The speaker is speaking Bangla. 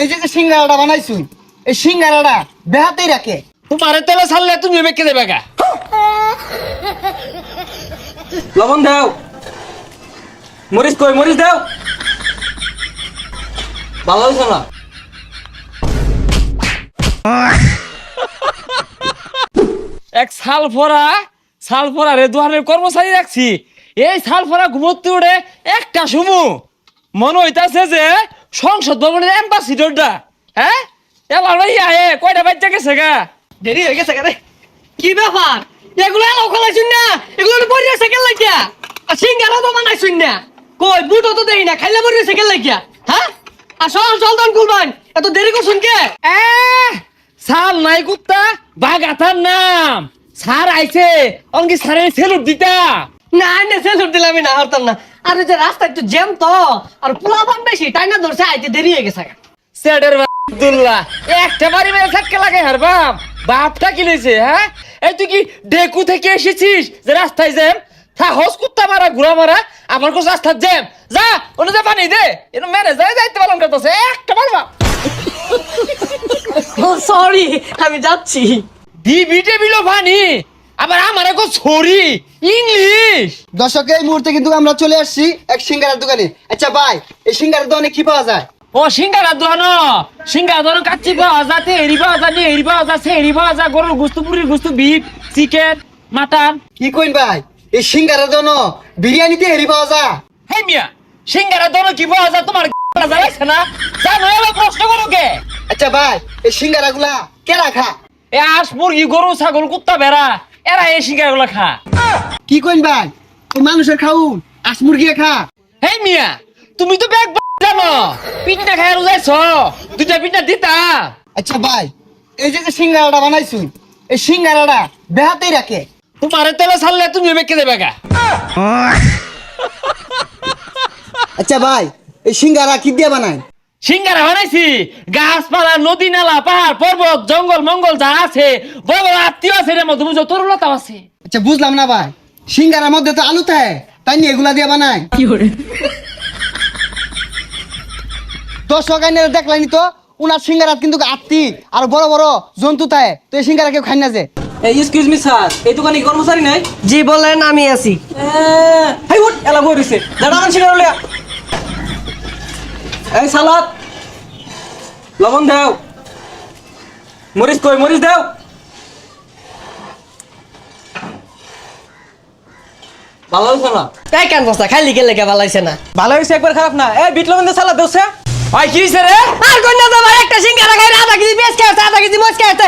এই যে সিঙ্গারাটা বানাইছুই এই সিঙ্গারাটা বেহাতেই রাখে তোমারে তেলে ছাড়লে তুমি বেঁকে দেবে গা। লবণ দাও, মরিচ কই মরিচ দাও। ভালো হয়েছে না? এক সালফরা রে দুহারের কর্মচারী রাখছি। এই সালফরা ঘুমোতে উঠে একটা সুমু মনে হইতাছে যে সংসদ ভবনের অ্যাম্বাসিডরটা। হ্যাঁ এবার ভাই আয়ে কয়টা বাচ্চা গেছে গা, দেরি হয়ে গেছে রে। কি ব্যাপার এগুলো এলাও খোলাইছুন না, এগুলো পড়ে সাইকেল লাগিয়া আর সিঙ্গারা তো বানাইছুন না। কই বুটো তো দেই না, খাইলে পড়ে সাইকেল লাগিয়া। হ্যাঁ আর চল দন কুলবান, এত দেরি করছুন কে? সাল নাই কুত্তা বাগাতার নাম সার আইছে অঙ্কি সারে সেলুট দিতা। না না সেলুট দিলাম না, হরতাম না। আর এই যে রাস্তা একটু জ্যাম তো আর পোলাপান বেশি তাই না, ধরছে আইতে দেরি হয়ে গেছে। সেডের আব্দুল্লাহ একটা বাড়ি মেরে থাকতে লাগে হার বাপটা কি লইছে? হ্যাঁ এই তুই কি ডেকু থেকে এসেছিস যে রাস্তায় জ্যাম? সাহস কুত্তা মারা ঘুরা মারা আমার কাছে রাস্তার জ্যাম। যা ওনে যা পানি দে, এটা ম্যানেজারে যাইতে পারলাম করতেছে একটা পারবা। সরি আমি যাচ্ছি। দিবি টেবিলও পানি আবার আমার এখন সরি ইংলিশ। দর্শক এই মুহূর্তে কিন্তু আমরা চলে আসছি এক সিঙ্গারার দোকানে। আচ্ছা ভাই এই সিঙ্গারার দোকানে কি পাওয়া যায়? ও সিঙ্গারা দোকান কাচ্চি পাওয়া যাতে এরি পাওয়া যায়, এরি পাওয়া যাচ্ছে, এরি পাওয়া যায়, গরুর গুস্তু, পুরির গুস্তু, বিফ, চিকেন, মাটন। কি কইন ভাই এই সিঙ্গারার দোকানে বিরিয়ানিতে হেরি পাওয়া যায়? হে মিয়া সিঙ্গারা দোকানে কি পাওয়া যায় তোমার জানাইছে না? জানো এবার প্রশ্ন করো কে? আচ্ছা ভাই এই সিঙ্গারা গুলা কে রাখা? এ আস মুরগি, গরু, ছাগল, কুত্তা, ভেড়া এরা এই সিঙ্গারা গুলা খা। কি কইন ভাই ওই মানুষের খাউন আস মুরগি খা? হে মিয়া তুমি তো ব্যাগ জানো, পিঠটা খাই রুজাইছ, দুইটা পিঠা দিতা। আচ্ছা ভাই এই যে সিঙ্গারাটা বানাইছুই এই সিঙ্গারাটা বেহাতেই রাখে তোমারে তেলে ছাড়লে তুমি বেঁকে দেবে গা। আচ্ছা ভাই এই সিঙ্গারা কি দিয়ে বানায়? সিঙ্গারা বানাইছি গাছপালা, নদী, নালা, পাহাড়, পর্বত, জঙ্গল মঙ্গল যা আছে, বড় বড় আত্মীয় আছে, এর মধ্যে বুঝো তরুলতাও আছে। আচ্ছা বুঝলাম না ভাই সিঙ্গারার মধ্যে তো আলু থাকে তাই নিয়ে এগুলা দিয়ে বানায়? দর্শক আইনের দেখলানি তো উনার সিঙ্গারাত কিন্তু আত্মি আর বড় বড় জন্তু থাকে, তো এই সিঙ্গারা কেউ খাই না যে। এই এক্সকিউজ মি স্যার, এই দোকানে কি কর্মচারী নাই? জি বলেন, আমি আছি। হাই উঠ এলা বই রইছে, দাঁড়া মান সিঙ্গারা লইয়া। এই সালাদ, লবণ দাও, মরিচ কই মরিচ দাও। ভালো হয়েছে না? তাই কেন বস্তা খাইলি কে লেগে ভালাইছে না? ভালো হয়েছে একবার খারাপ না। এই বিট লবণ দিয়ে সালাদ দেওছে। ভাই কি হইছে রে? আর কোন না ভাই একটা সিঙ্গারা খাই আধা কেজি বেশ খাইছে, আধা কেজি মজ খাইছে,